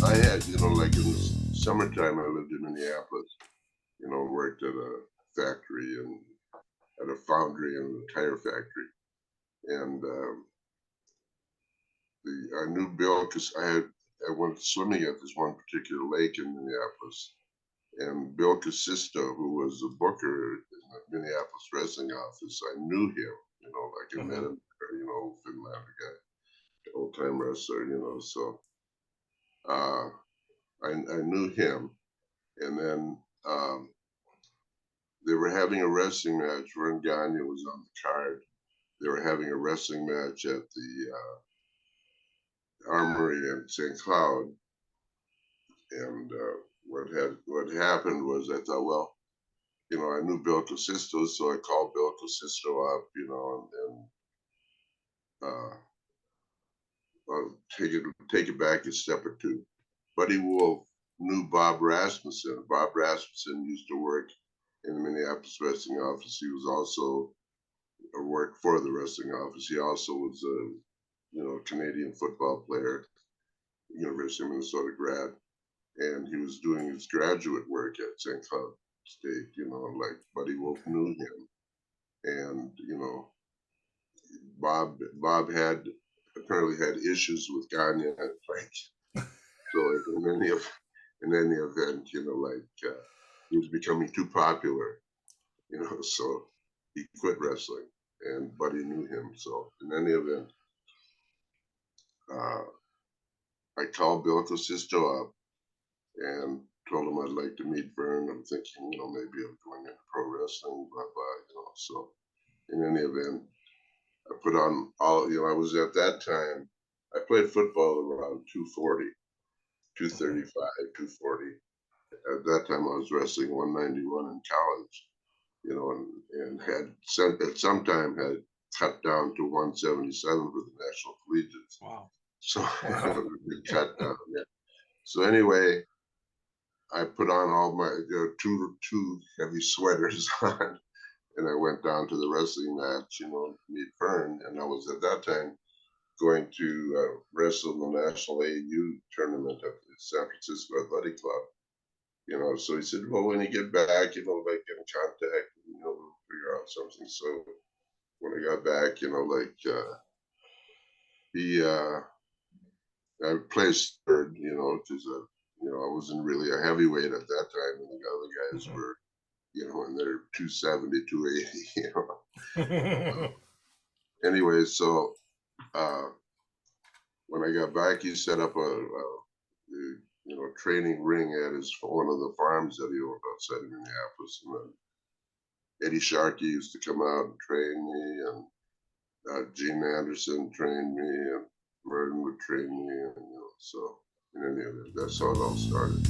I had, like in the summertime, I lived in Minneapolis, worked at a factory and at a foundry and a tire factory. And I knew Bill because I went swimming at this one particular lake in Minneapolis. And Bill Casisto, who was a booker in the Minneapolis wrestling office, I knew him, like I met him, Finlander guy, old time wrestler, so uh, I knew him. And then they were having a wrestling match. Vern Gagne was on the card. They were having a wrestling match at the Armory in St. Cloud. And what happened was I thought, well, I knew Bill Casisto, so I called Bill Casisto up, and I'll take it back a step or two. Buddy Wolfe knew Bob Rasmussen. Bob Rasmussen used to work in the Minneapolis wrestling office. He was also worked for the wrestling office. He also was a Canadian football player, University of Minnesota grad, and he was doing his graduate work at St. Cloud State. Like Buddy Wolfe knew him, and Bob had apparently had issues with Gagne, like so. In any event, he was becoming too popular, so he quit wrestling, and Buddy knew him. So in any event, I called Bill Casisto up and told him I'd like to meet Vern. I'm thinking, maybe I'm going into pro wrestling, blah blah. So in any event, I put on all. I was at that time. I played football around 240, 235, 240. At that time, I was wrestling 191 in college. And at some time had cut down to 177 for the National Collegiate. Wow. So cut down. Yeah. So anyway, I put on all my two heavy sweaters on, and I went down to the wrestling match, to meet Vern. And I was at that time going to wrestle in the National AAU tournament at the San Francisco Athletic Club. So he said, well, when you get back, like get in contact, we'll figure out something. So when I got back, I placed third, because, I wasn't really a heavyweight at that time. And the other guys were, in their 270, 280, Anyway, so when I got back, he set up a training ring at one of the farms that he owned outside of Minneapolis. And then Eddie Sharkey used to come out and train me, and Gene Anderson trained me, and Merton would train me, and so in any event, that's how it all started.